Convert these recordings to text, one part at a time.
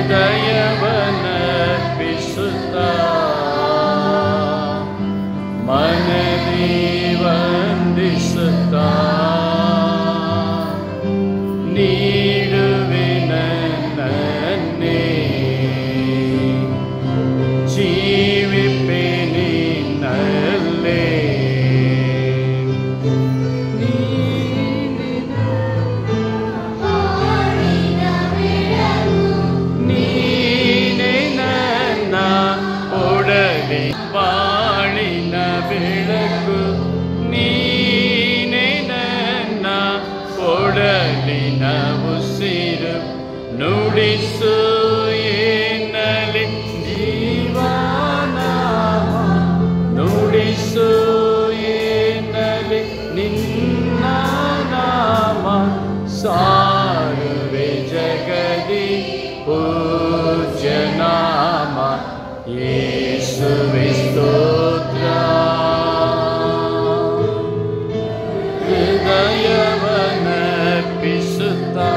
ಹೃದಯವನ್ನರ್ಪಿಸುತ್ತಾ ಮನದಿ ವಂದಿಸುತ್ತಾ ನೀಡುವೆ ನನ್ನನ್ನೇ ಜೀವಿಪೆ ನಿನ್ನಲ್ಲೇ ನೀನೇ ನನ್ನ ಒಡಲಿ ಬಾಳಿನ ಬೆಳಕು ನೀನೇ ನನ್ನ ಒಡಲಿನ ಉಸಿರು ನುಡಿಸು ಎನ್ನಲಿ ಜೀವನ ನುಡಿಸು ಎನ್ನಲಿ ನಿನ್ನ ನಾಮ ಸಾರುವೆ ಜಗದಿ ಪೂಜ್ಯ ನಾಮ ಯೇಸುವೆ ಸ್ತೋತ್ರ ಹೃದಯವನ್ನರ್ಪಿಸುತ್ತಾ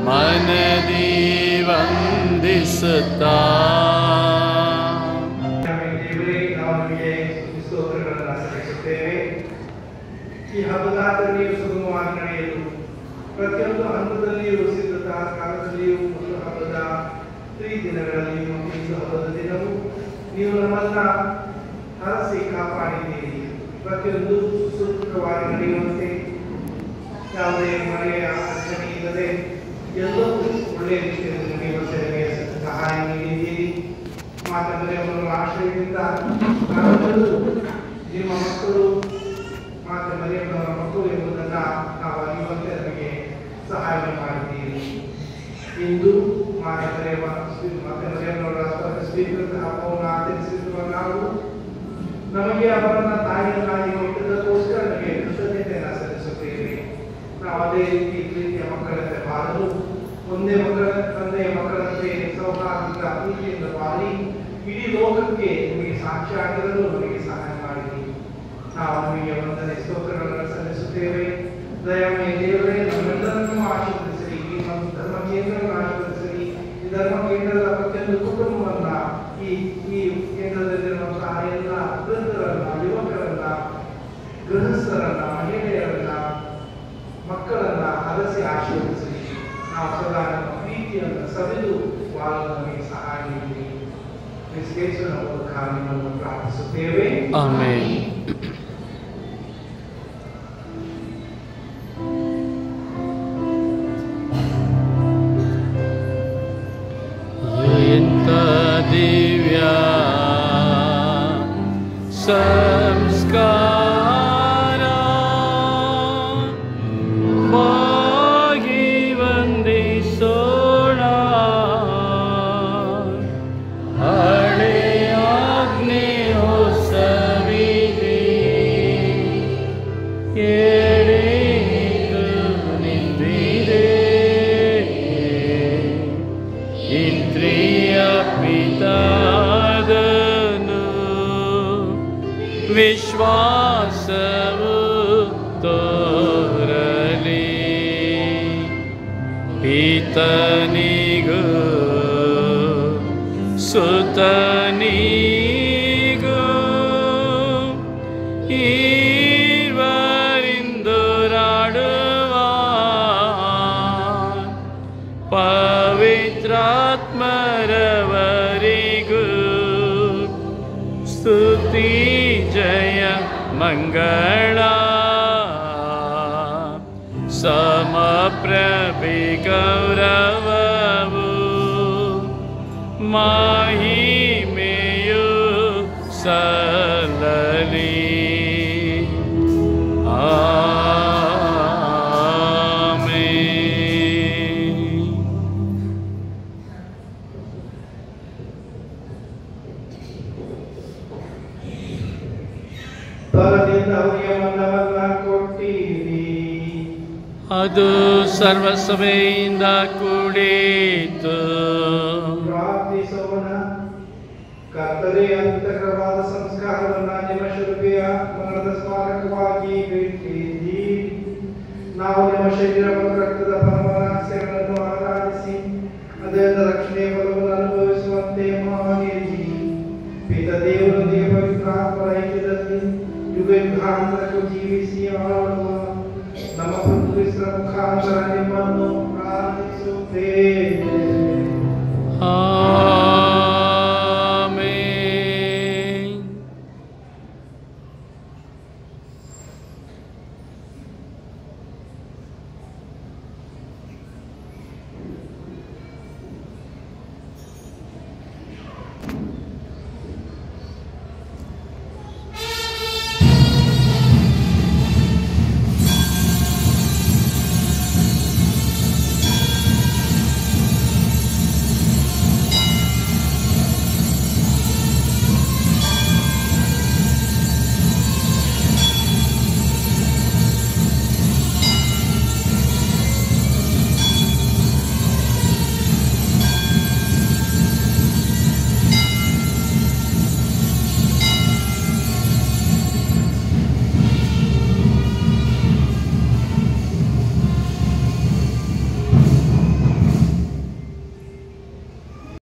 ಮನದಿ ವಂದಿಸುತ್ತಾ ಈ ಹಬ್ಬದಾಚರಣೆಯು ಸುಗಮವಾಗಿ ನಡೆಯಲು ಪ್ರತಿಯೊಂದು ಹಂತದಲ್ಲಿಯೂ ಸಿದ್ಧತಾ ಕಾಲದಲ್ಲಿಯೂ ಮತ್ತು ಹಬ್ಬದ 3 ದಿನಗಳಲ್ಲಿಯೂ ಮತ್ತು ಹಬ್ಬದ ದಿನವೂ ನೀವು ನಮ್ಮನ್ನ ಹರಸಿ ಕಾಪಾಡಿದ್ದೀರಿ. ಪ್ರತಿಯೊಂದು ಸುಸೂತ್ರವಾಗಿ ನಡೆಯುವಂತೆ ಯಾವುದೇ ಮಳೆಯ ಅಡಚಣೆ ಇಲ್ಲದೆ ಎಲ್ಲವೂ ಒಳ್ಳೆಯ ರೀತಿಯಲ್ಲಿ ನಡೆಯುವಂತೆ ನಮಗೆ ಸಹಾಯ ನೀಡಿದ್ದೀರಿ. ಮಾತೃಮರಿಯಮ್ಮನ ಆಶ್ರಯದಿಂದ ನಾವೆಲ್ಲರೂ ನಿಮ್ಮ ಮಕ್ಕಳು ಮಾತೃಮರಿಯಮ್ಮನವರ ಮಕ್ಕಳು ಎಂಬುದನ್ನು ನಾವು ಅರಿಯುವಂತೆ ನಮಗೆ ಸಹಾಯ ಮಾಡಿದ್ದೀರಿ. ಇಂದು ಮಾತೃಮರಿಯಮ್ಮನವರ ಸ್ವೀಕೃತ ಹಬ್ಬವನ್ನು ಆಚರಿಸಿರುವ ನಾವು ನಮಗೆ ಅವರನ್ನ ತಾಯಿಯನ್ನಾಗಿ ಕೊಟ್ಟಿದ್ದಕ್ಕೋಸ್ಕರ ನಮಗೆ ಕೃತಜ್ಞತೆಯನ್ನು ಸಲ್ಲಿಸುತ್ತೇವೆ. ನಾವು ಅದೇ ರೀತಿಯ ಮಕ್ಕಳಂತೆ ಬಾಳಲು ಒಂದೇ ಮಕ್ಕಳ ತಂದೆಯ ಮಕ್ಕಳಂತೆ ಸೌಹಾರ್ದದಿಂದ ಪ್ರೀತಿಯಿಂದ ಬಾಳಿ ಇಡೀ ಲೋಕಕ್ಕೆ ನಿಮಗೆ ಸಾಕ್ಷಿಯಾಗಿರಲು ನಮಗೆ ಸಹಾಯ ಮಾಡಿದ್ದೀವಿ. ನಾವು ನಿಮಗೆ ವಂದನೆ ಸ್ತೋತ್ರಗಳನ್ನು ಸಲ್ಲಿಸುತ್ತೇವೆ. ದಯಾಮಯ ದೇವರೇ, ನಮ್ಮೆಲ್ಲರನ್ನೂ ಆಶೀರ್ವದಿಸಿರಿ. ಈ ನಮ್ಮ ಧರ್ಮ ಕೇಂದ್ರವನ್ನು ಆಶೀರ್ವದಿಸಿರಿ. ಈ ಧರ್ಮ ಕೇಂದ್ರದ ಪ್ರತಿಯೊಂದು ಕುಟುಂಬವನ್ನ ಈ ಕೇಂದ್ರದಲ್ಲಿರುವಂತಹ ಎಲ್ಲ ವೃದ್ಧರನ್ನ, ಯುವಕರನ್ನ, ಗೃಹಸ್ಥರನ್ನ, ಮಹಿಳೆಯರನ್ನ, ಮಕ್ಕಳನ್ನ ಹರಸಿ ಆಶೀರ್ವದಿಸಿರಿ. ನಾವು ಸದಾ ನಮ್ಮ ಪ್ರೀತಿಯನ್ನು ಸವಿದು ಬಾಳಲು ನಮಗೆ ಸಹಾಯ ನೀಡಿರಿ. ಕ್ರಿಸ್ತೇಸುವಿನ ಮೂಲಕ ನಿಮ್ಮನ್ನು ಪ್ರಾರ್ಥಿಸುತ್ತೇವೆ. ಆಮೆನ್. ಎಂತ ದಿವ್ಯ ಸಂಸ್ಕಾರ ಬಾಗಿ ವಂದಿಸೋಣ. ಹಳೆ ಆಜ್ಞೆ ಹೊಸವಿದೆ ಎಡೆಯಿತು ನಿಂತಿದೆ. ಇಂದ್ರಿಯ ಪಿತಾದನು ವಿಶ್ವಾಸವು ತೋರಲಿ. ಪಿತನಿಗೂ ಸುತನಿಗೂ ಈರ್ವರಿಂದುರಾಡುವ ಪವಿತ್ರಾತ್ಮರವರಿಗೂ ಸ್ತುತಿ ಜಯ ಮಂಗಳ. ಸಮಪ್ರಭಿ ಗೌರವವು ಮಹಿಮೆಯು ಸಲ್ಲಲಿ. ಅದು ಸರ್ವಸಭೆಯಿಂದ ಕೂಡಿತು. ಪ್ರಾರ್ಥಿಸೋಣ. ಕರ್ತರೇ, ಅಂತಕರವಾದ ಸಂಸ್ಕಾರವನ್ನು ನಿಮ್ಮ ಶಿಲುಬೆಯ ಮರಣದ ಸ್ಮಾರಕವಾಗಿ ಬಿಟ್ಟಿದ್ದೀರಿ. ನಾವು ನಿಮ್ಮ ಶರೀರ ಮತ್ತು ರಕ್ತದ ಪರಮರಹಸ್ಯಗಳನ್ನು ಆರಾಧಿಸಿ ನಿಮ್ಮನ್ನು